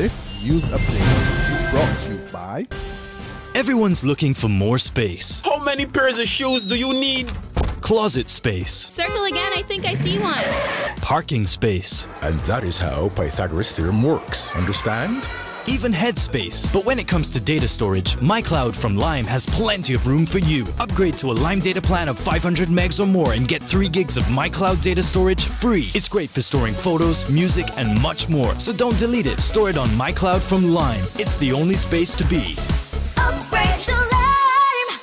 This news update is brought to you by... Everyone's looking for more space. How many pairs of shoes do you need? Closet space. Circle again, I think I see one. Parking space. And that is how Pythagoras' theorem works, understand? Even headspace. But when it comes to data storage, MyCloud from Lime has plenty of room for you. Upgrade to a Lime data plan of 500 megs or more and get 3 gigs of MyCloud data storage free. It's great for storing photos, music, and much more. So don't delete it. Store it on MyCloud from Lime. It's the only space to be. Upgrade to Lime!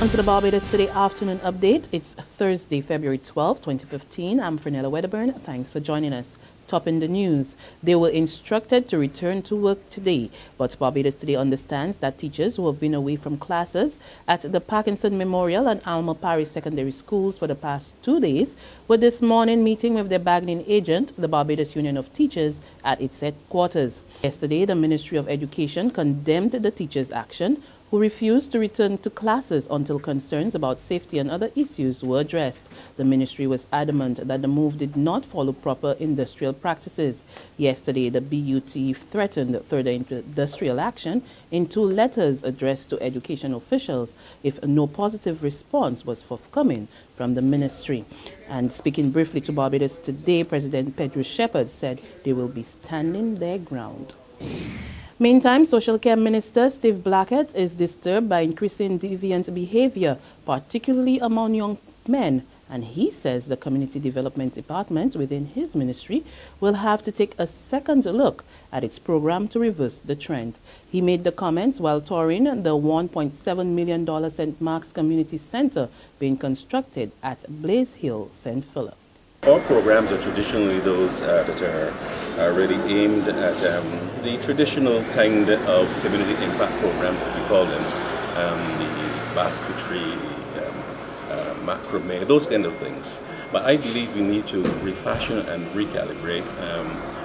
On to the Barbados Today afternoon update. It's Thursday, February 12, 2015. I'm Fernella Wedderburn. Thanks for joining us. Top in the news. They were instructed to return to work today, but Barbados Today understands that teachers who have been away from classes at the Parkinson Memorial and Alma Parish Secondary Schools for the past 2 days were this morning meeting with their bargaining agent, the Barbados Union of Teachers, at its headquarters. Yesterday, the Ministry of Education condemned the teachers' action, who refused to return to classes until concerns about safety and other issues were addressed. The ministry was adamant that the move did not follow proper industrial practices. Yesterday, the B.U.T threatened further industrial action in 2 letters addressed to education officials if no positive response was forthcoming from the ministry. And speaking briefly to Barbados Today, President Pedro Shepherd said they will be standing their ground. Meantime, Social Care Minister Steve Blackett is disturbed by increasing deviant behavior, particularly among young men, and he says the Community Development Department within his ministry will have to take a second look at its program to reverse the trend. He made the comments while touring the $1.7 million St. Mark's Community Center being constructed at Blaze Hill, St. Philip. Our programs are traditionally those that are really aimed at the traditional kind of community impact programs, as we call them, the basketry, macrame, those kind of things. But I believe we need to refashion and recalibrate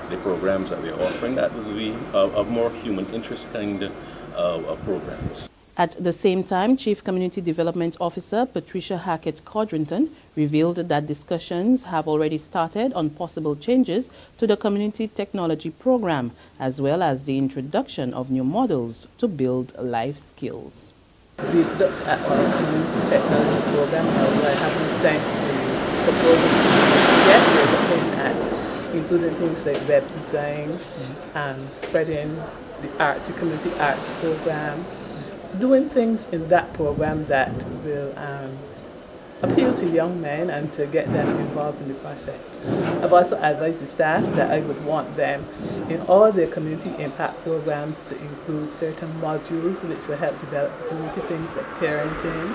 the programs that we are offering that will be of more human interest kind of programs. At the same time, Chief Community Development Officer Patricia Hackett-Codrington revealed that discussions have already started on possible changes to the Community Technology Program, as well as the introduction of new models to build life skills. We've looked at our Community Technology Program, although I haven't sent the proposal yet. We're looking at including things like web design and spreading the Community Arts Program, doing things in that program that will appeal to young men and to get them involved in the process. I've also advised the staff that I would want them in all their community impact programs to include certain modules which will help develop the community, things like parenting,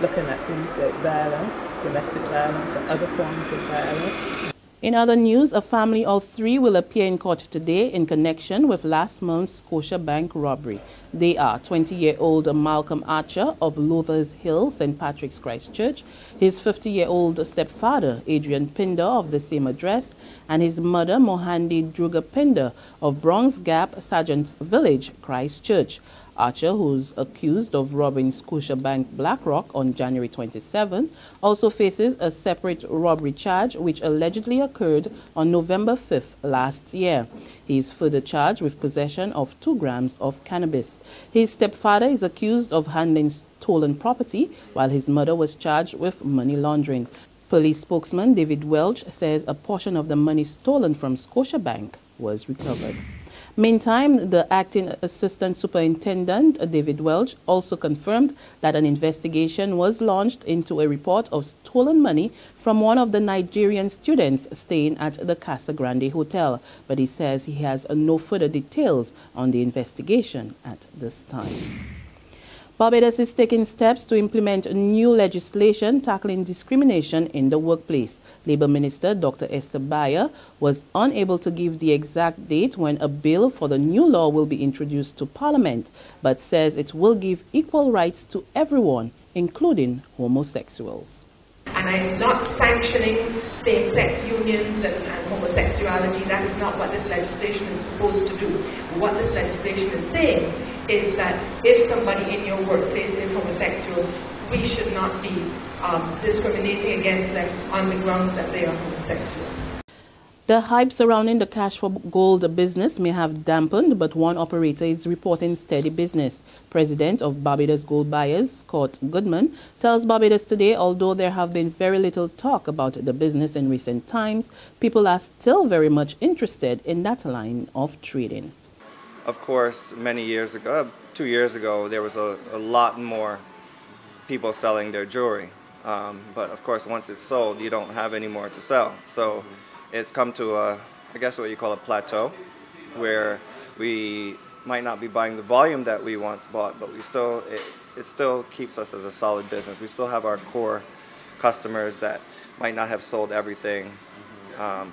looking at things like violence, domestic violence, and other forms of violence. In other news, a family of 3 will appear in court today in connection with last month's Scotiabank robbery. They are 20-year-old Malcolm Archer of Lothers Hill, St. Patrick's Christchurch, his 50-year-old stepfather, Adrian Pinder, of the same address, and his mother, Mohandi Druga Pinder, of Bronx Gap, Sergeant Village, Christchurch. Archer, who's accused of robbing Scotiabank BlackRock on January 27, also faces a separate robbery charge which allegedly occurred on November 5th last year. He is further charged with possession of 2 grams of cannabis. His stepfather is accused of handling stolen property, while his mother was charged with money laundering. Police spokesman David Welch says a portion of the money stolen from Scotiabank was recovered. Meantime, the acting assistant superintendent, David Welch, also confirmed that an investigation was launched into a report of stolen money from one of the Nigerian students staying at the Casa Grande Hotel, but he says he has no further details on the investigation at this time. Barbados is taking steps to implement new legislation tackling discrimination in the workplace. Labour Minister Dr. Esther Bayer was unable to give the exact date when a bill for the new law will be introduced to Parliament, but says it will give equal rights to everyone, including homosexuals. And I'm not sanctioning same-sex unions and homosexuality. That is not what this legislation is supposed to do. What this legislation is saying is that if somebody in your workplace is homosexual, we should not be discriminating against them on the grounds that they are homosexual. The hype surrounding the cash for gold business may have dampened, but one operator is reporting steady business. President of Barbados Gold Buyers, Scott Goodman, tells Barbados Today, although there have been very little talk about the business in recent times, people are still very much interested in that line of trading. Of course, many years ago, 2 years ago, there was a lot more people selling their jewelry. But of course, once it's sold, you don't have any more to sell. So it's come to I guess what you call a plateau, where we might not be buying the volume that we once bought, but it still keeps us as a solid business. We still have our core customers that might not have sold everything, or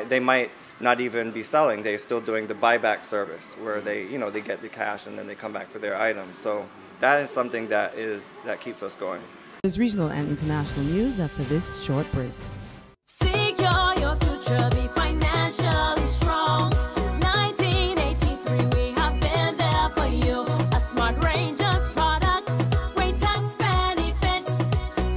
they might not even be selling. They're still doing the buyback service, where they get the cash and then they come back for their items. So that is something that keeps us going. There's regional and international news after this short break. Secure your future, be financially strong. Since 1983, we have been there for you. A smart range of products, great tax benefits,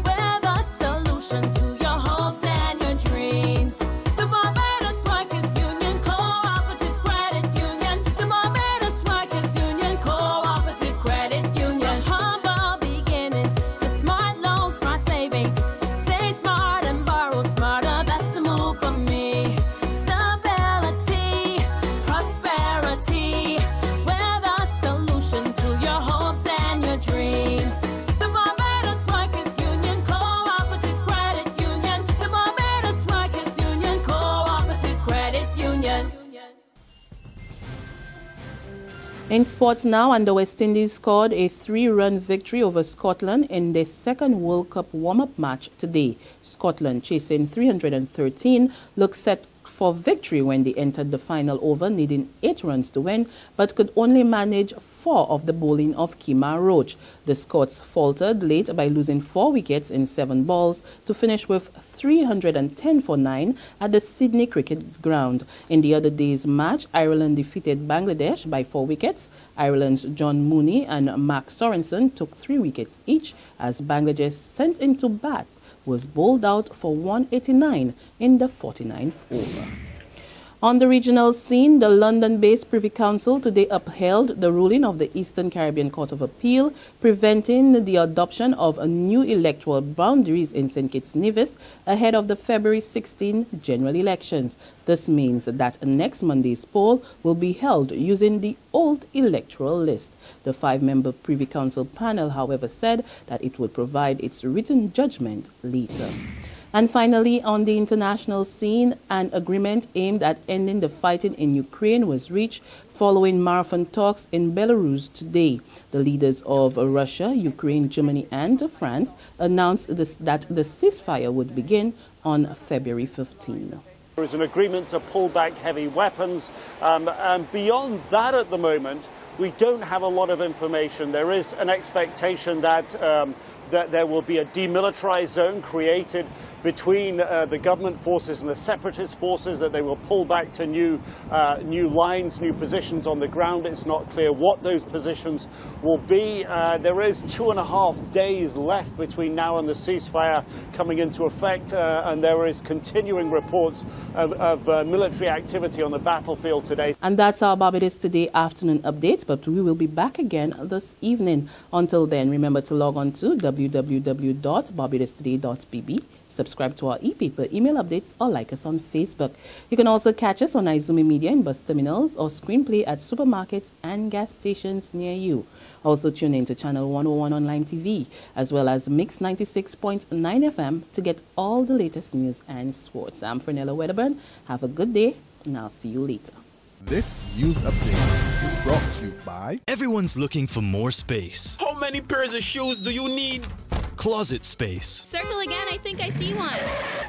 with a solution to your hopes and your dreams. The Barbados Workers Union Cooperative Credit Union. The Barbados Workers Union Cooperative Credit Union. Humble beginnings to smart loans, smart savings. Save smart and borrow smarter, that's the move for me. Stability, prosperity, with a solution to your hopes and your dreams. The Barbados Workers Union Cooperative Credit Union. The Barbados Workers Union Cooperative Credit Union. In sports now, and the West Indies scored a 3-run victory over Scotland in their second World Cup warm-up match today. Scotland, chasing 313, looked set for victory when they entered the final over, needing 8 runs to win, but could only manage 4 of the bowling of Kemar Roach. The Scots faltered late by losing 4 wickets in 7 balls to finish with 310 for 9 at the Sydney Cricket Ground. In the other day's match, Ireland defeated Bangladesh by 4 wickets. Ireland's John Mooney and Mark Sorensen took 3 wickets each as Bangladesh sent into bat was bowled out for 189 in the 49th over. On the regional scene, the London-based Privy Council today upheld the ruling of the Eastern Caribbean Court of Appeal preventing the adoption of new electoral boundaries in St. Kitts Nevis ahead of the February 16 general elections. This means that next Monday's poll will be held using the old electoral list. The 5-member Privy Council panel, however, said that it would provide its written judgment later. And finally, on the international scene, an agreement aimed at ending the fighting in Ukraine was reached following marathon talks in Belarus today. The leaders of Russia, Ukraine, Germany and France announced that the ceasefire would begin on February 15. There is an agreement to pull back heavy weapons, and beyond that at the moment, we don't have a lot of information. There is an expectation that there will be a demilitarized zone created between the government forces and the separatist forces, that they will pull back to new lines, new positions on the ground. It's not clear what those positions will be. There is 2.5 days left between now and the ceasefire coming into effect, and there is continuing reports of military activity on the battlefield today. And that's our Barbados Today afternoon update, but we will be back again this evening. Until then, remember to log on to www.barbadostoday.bb. Subscribe to our e-paper, email updates, or like us on Facebook. You can also catch us on Izumi Media in bus terminals or screenplay at supermarkets and gas stations near you. Also tune in to Channel 101 Online TV, as well as Mix 96.9 FM to get all the latest news and sports. I'm Fernella Wedderburn. Have a good day, and I'll see you later. This news update is brought to you by... Everyone's looking for more space. How many pairs of shoes do you need? Closet space. Circle again, I think I see one.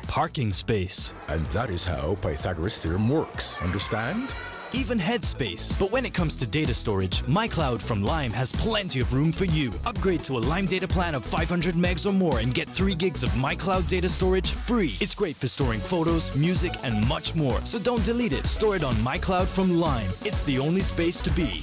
Parking space. And that is how Pythagoras' theorem works. Understand? Even headspace. But when it comes to data storage, MyCloud from Lime has plenty of room for you. Upgrade to a Lime data plan of 500 megs or more and get 3 gigs of MyCloud data storage free. It's great for storing photos, music, and much more. So don't delete it. Store it on MyCloud from Lime. It's the only space to be.